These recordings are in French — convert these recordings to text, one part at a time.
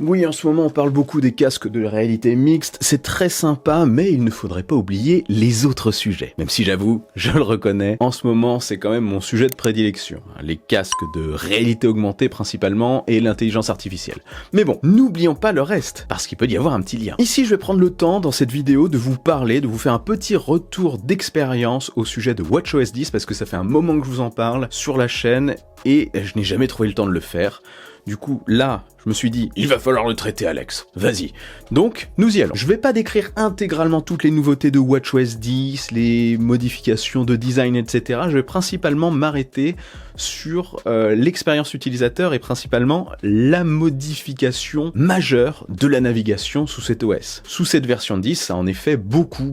Oui, en ce moment on parle beaucoup des casques de réalité mixte, c'est très sympa, mais il ne faudrait pas oublier les autres sujets. Même si j'avoue, je le reconnais, en ce moment c'est quand même mon sujet de prédilection. Les casques de réalité augmentée principalement et l'intelligence artificielle. Mais bon, n'oublions pas le reste, parce qu'il peut y avoir un petit lien. Ici je vais prendre le temps dans cette vidéo de vous parler, de vous faire un petit retour d'expérience au sujet de WatchOS 10, parce que ça fait un moment que je vous en parle sur la chaîne, et je n'ai jamais trouvé le temps de le faire. Du coup, là, je me suis dit, il va falloir le traiter, Alex. Vas-y. Donc, nous y allons. Je vais pas décrire intégralement toutes les nouveautés de WatchOS 10, les modifications de design, etc. Je vais principalement m'arrêter sur l'expérience utilisateur et principalement la modification majeure de la navigation sous cet OS. Sous cette version 10, ça a en effet beaucoup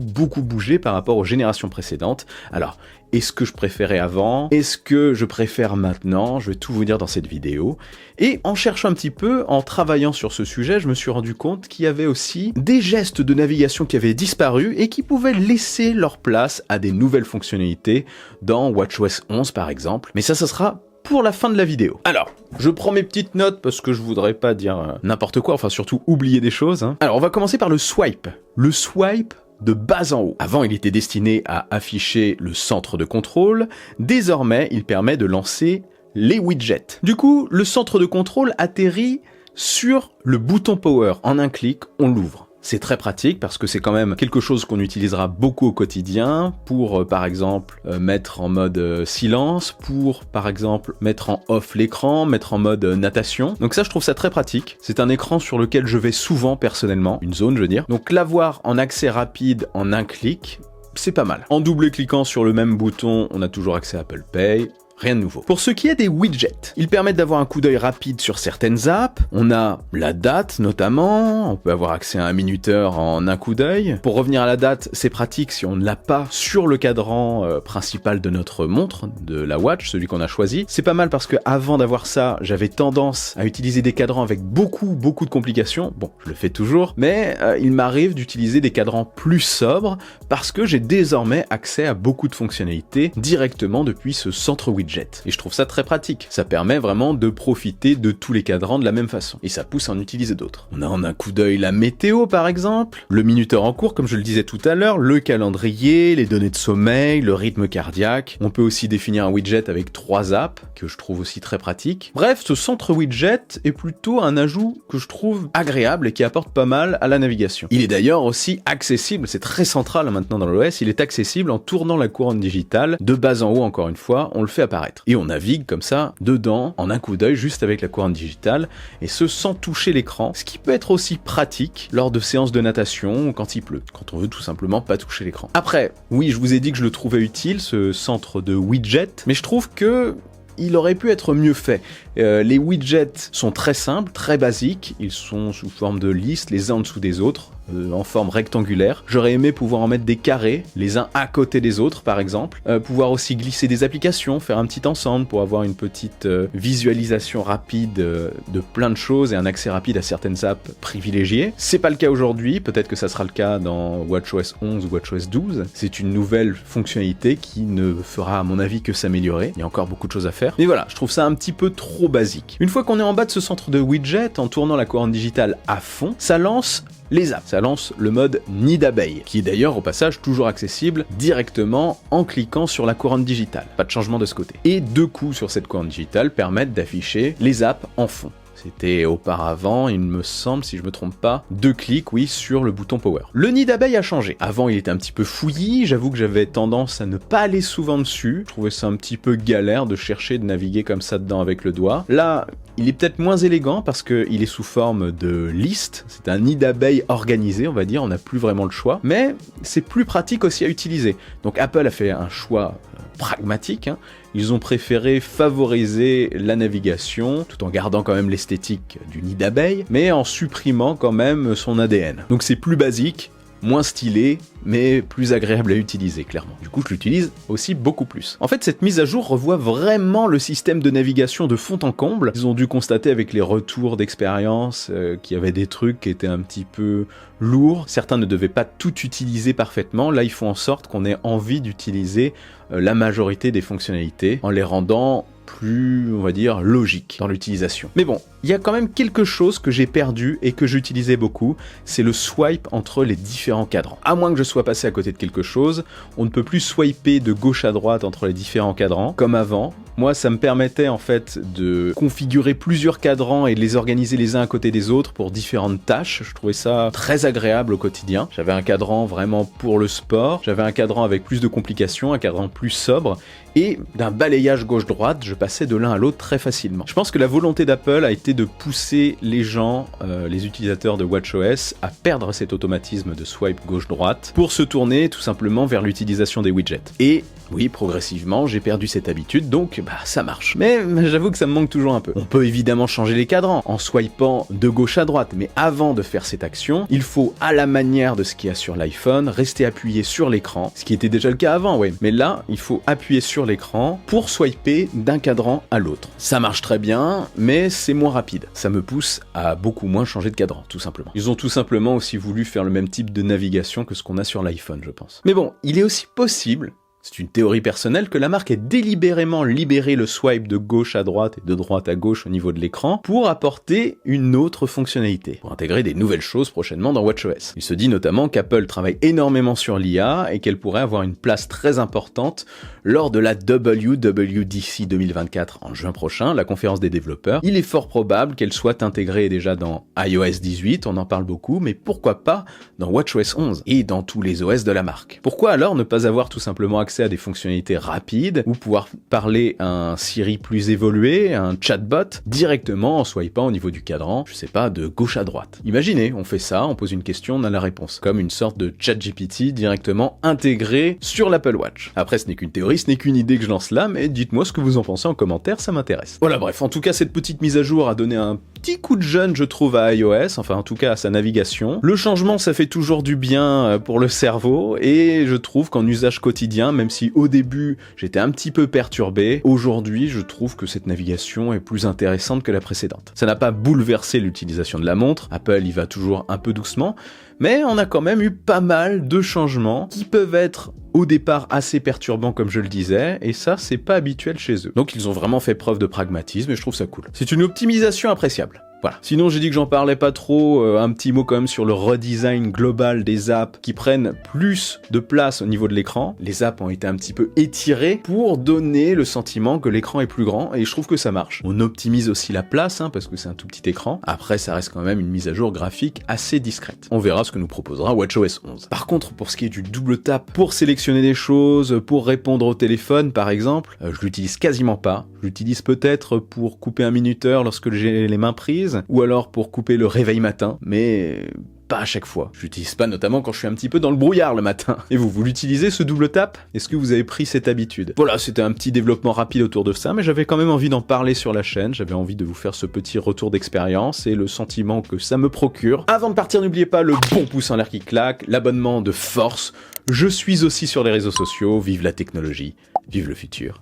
bougé par rapport aux générations précédentes. Alors, est-ce que je préférais avant? Est-ce que je préfère maintenant? Je vais tout vous dire dans cette vidéo. Et en cherchant un petit peu, en travaillant sur ce sujet, je me suis rendu compte qu'il y avait aussi des gestes de navigation qui avaient disparu et qui pouvaient laisser leur place à des nouvelles fonctionnalités dans WatchOS 11 par exemple. Mais ça sera pour la fin de la vidéo. Alors, je prends mes petites notes parce que je voudrais pas dire n'importe quoi, enfin surtout oublier des choses, hein. Alors, on va commencer par le swipe. Le swipe de bas en haut. Avant, il était destiné à afficher le centre de contrôle. Désormais, il permet de lancer les widgets. Du coup, le centre de contrôle atterrit sur le bouton Power. En un clic, on l'ouvre. C'est très pratique parce que c'est quand même quelque chose qu'on utilisera beaucoup au quotidien pour, par exemple, mettre en mode silence, pour, par exemple, mettre en off l'écran, mettre en mode natation. Donc ça, je trouve ça très pratique. C'est un écran sur lequel je vais souvent, personnellement. Une zone, je veux dire. Donc l'avoir en accès rapide en un clic, c'est pas mal. En double-cliquant sur le même bouton, on a toujours accès à Apple Pay. Rien de nouveau. Pour ce qui est des widgets, ils permettent d'avoir un coup d'œil rapide sur certaines apps. On a la date notamment, on peut avoir accès à un minuteur en un coup d'œil. Pour revenir à la date, c'est pratique si on ne l'a pas sur le cadran principal de notre montre, de la watch, celui qu'on a choisi. C'est pas mal parce que avant d'avoir ça, j'avais tendance à utiliser des cadrans avec beaucoup de complications. Bon, je le fais toujours, mais il m'arrive d'utiliser des cadrans plus sobres parce que j'ai désormais accès à beaucoup de fonctionnalités directement depuis ce centre widget. Et je trouve ça très pratique. Ça permet vraiment de profiter de tous les cadrans de la même façon. Et ça pousse à en utiliser d'autres. On a en un coup d'œil la météo par exemple, le minuteur en cours comme je le disais tout à l'heure, le calendrier, les données de sommeil, le rythme cardiaque. On peut aussi définir un widget avec 3 apps, que je trouve aussi très pratique. Bref, ce centre widget est plutôt un ajout que je trouve agréable et qui apporte pas mal à la navigation. Il est d'ailleurs aussi accessible, c'est très central maintenant dans l'OS, il est accessible en tournant la couronne digitale de bas en haut encore une fois, on le fait apparaître. Et on navigue comme ça dedans en un coup d'œil juste avec la couronne digitale et ce sans toucher l'écran, ce qui peut être aussi pratique lors de séances de natation ou quand il pleut, quand on veut tout simplement pas toucher l'écran. Après, oui, je vous ai dit que je le trouvais utile ce centre de widget, mais je trouve que il aurait pu être mieux fait. Les widgets sont très simples, très basiques, ils sont sous forme de listes les uns en dessous des autres, en forme rectangulaire. J'aurais aimé pouvoir en mettre des carrés, les uns à côté des autres par exemple, pouvoir aussi glisser des applications, faire un petit ensemble pour avoir une petite visualisation rapide de plein de choses et un accès rapide à certaines apps privilégiées. C'est pas le cas aujourd'hui, peut-être que ça sera le cas dans WatchOS 11 ou WatchOS 12. C'est une nouvelle fonctionnalité qui ne fera à mon avis que s'améliorer, il y a encore beaucoup de choses à faire. Mais voilà, je trouve ça un petit peu trop basique. Une fois qu'on est en bas de ce centre de widget, en tournant la couronne digitale à fond, ça lance les apps. Ça lance le mode nid d'abeille, qui est d'ailleurs au passage toujours accessible directement en cliquant sur la couronne digitale. Pas de changement de ce côté. Et 2 coups sur cette couronne digitale permettent d'afficher les apps en fond. C'était auparavant, il me semble, si je me trompe pas, 2 clics, oui, sur le bouton Power. Le nid d'abeille a changé. Avant, il était un petit peu fouillis, j'avoue que j'avais tendance à ne pas aller souvent dessus. Je trouvais ça un petit peu galère de chercher, de naviguer comme ça dedans avec le doigt. Là, il est peut-être moins élégant parce qu'il est sous forme de liste. C'est un nid d'abeille organisé, on va dire, on n'a plus vraiment le choix. Mais c'est plus pratique aussi à utiliser. Donc Apple a fait un choix pragmatique, hein. Ils ont préféré favoriser la navigation tout en gardant quand même l'esthétique du nid d'abeille, mais en supprimant quand même son ADN. Donc c'est plus basique, moins stylé, mais plus agréable à utiliser, clairement. Du coup, je l'utilise aussi beaucoup plus. En fait, cette mise à jour revoit vraiment le système de navigation de fond en comble. Ils ont dû constater avec les retours d'expérience qu'il y avait des trucs qui étaient un petit peu lourds. Certains ne devaient pas tout utiliser parfaitement. Là, ils font en sorte qu'on ait envie d'utiliser la majorité des fonctionnalités en les rendant plus, on va dire, logique dans l'utilisation. Mais bon, il y a quand même quelque chose que j'ai perdu et que j'utilisais beaucoup, c'est le swipe entre les différents cadrans. À moins que je sois passé à côté de quelque chose, on ne peut plus swiper de gauche à droite entre les différents cadrans, comme avant. Moi, ça me permettait en fait de configurer plusieurs cadrans et de les organiser les uns à côté des autres pour différentes tâches. Je trouvais ça très agréable au quotidien. J'avais un cadran vraiment pour le sport, j'avais un cadran avec plus de complications, un cadran plus sobre, et d'un balayage gauche-droite, je passais de l'un à l'autre très facilement. Je pense que la volonté d'Apple a été de pousser les gens, les utilisateurs de WatchOS, à perdre cet automatisme de swipe gauche-droite pour se tourner tout simplement vers l'utilisation des widgets. Et oui, progressivement, j'ai perdu cette habitude, donc ça marche. Mais j'avoue que ça me manque toujours un peu. On peut évidemment changer les cadrans en swipant de gauche à droite, mais avant de faire cette action, il faut, à la manière de ce qu'il y a sur l'iPhone, rester appuyé sur l'écran, ce qui était déjà le cas avant, ouais. Mais là, il faut appuyer sur l'écran pour swiper d'un cadran à l'autre. Ça marche très bien, mais c'est moins rapide. Ça me pousse à beaucoup moins changer de cadran, tout simplement. Ils ont tout simplement aussi voulu faire le même type de navigation que ce qu'on a sur l'iPhone, je pense. Mais bon, il est aussi possible, c'est une théorie personnelle, que la marque ait délibérément libéré le swipe de gauche à droite et de droite à gauche au niveau de l'écran pour apporter une autre fonctionnalité, pour intégrer des nouvelles choses prochainement dans WatchOS. Il se dit notamment qu'Apple travaille énormément sur l'IA et qu'elle pourrait avoir une place très importante lors de la WWDC 2024 en juin prochain, la conférence des développeurs. Il est fort probable qu'elle soit intégrée déjà dans iOS 18, on en parle beaucoup, mais pourquoi pas dans WatchOS 11 et dans tous les OS de la marque. Pourquoi alors ne pas avoir tout simplement accès à des fonctionnalités rapides ou pouvoir parler à un Siri plus évolué, à un chatbot, directement en swipant au niveau du cadran, je sais pas, de gauche à droite. Imaginez, on fait ça, on pose une question, on a la réponse. Comme une sorte de ChatGPT directement intégré sur l'Apple Watch. Après, ce n'est qu'une théorie, ce n'est qu'une idée que je lance là, mais dites-moi ce que vous en pensez en commentaire, ça m'intéresse. Voilà, bref, en tout cas, cette petite mise à jour a donné un petit coup de jeune, je trouve, à iOS, enfin en tout cas à sa navigation. Le changement, ça fait toujours du bien pour le cerveau, et je trouve qu'en usage quotidien, même si au début j'étais un petit peu perturbé, aujourd'hui je trouve que cette navigation est plus intéressante que la précédente. Ça n'a pas bouleversé l'utilisation de la montre, Apple y va toujours un peu doucement, mais on a quand même eu pas mal de changements qui peuvent être au départ assez perturbants comme je le disais, et ça c'est pas habituel chez eux. Donc ils ont vraiment fait preuve de pragmatisme et je trouve ça cool. C'est une optimisation appréciable. Voilà. Sinon, j'ai dit que j'en parlais pas trop, un petit mot quand même sur le redesign global des apps qui prennent plus de place au niveau de l'écran. Les apps ont été un petit peu étirées pour donner le sentiment que l'écran est plus grand, et je trouve que ça marche. On optimise aussi la place, parce que c'est un tout petit écran. Après, ça reste quand même une mise à jour graphique assez discrète. On verra ce que nous proposera WatchOS 11. Par contre, pour ce qui est du double tap pour sélectionner des choses, pour répondre au téléphone par exemple, je l'utilise quasiment pas. Je l'utilise peut-être pour couper un minuteur lorsque j'ai les mains prises, ou alors pour couper le réveil matin, mais pas à chaque fois. Je l'utilise pas notamment quand je suis un petit peu dans le brouillard le matin. Et vous l'utilisez ce double tap? Est-ce que vous avez pris cette habitude? Voilà, c'était un petit développement rapide autour de ça, mais j'avais quand même envie d'en parler sur la chaîne, j'avais envie de vous faire ce petit retour d'expérience et le sentiment que ça me procure. Avant de partir, n'oubliez pas le bon pouce en l'air qui claque, l'abonnement de force. Je suis aussi sur les réseaux sociaux, vive la technologie, vive le futur.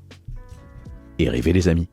Et rêvez les amis.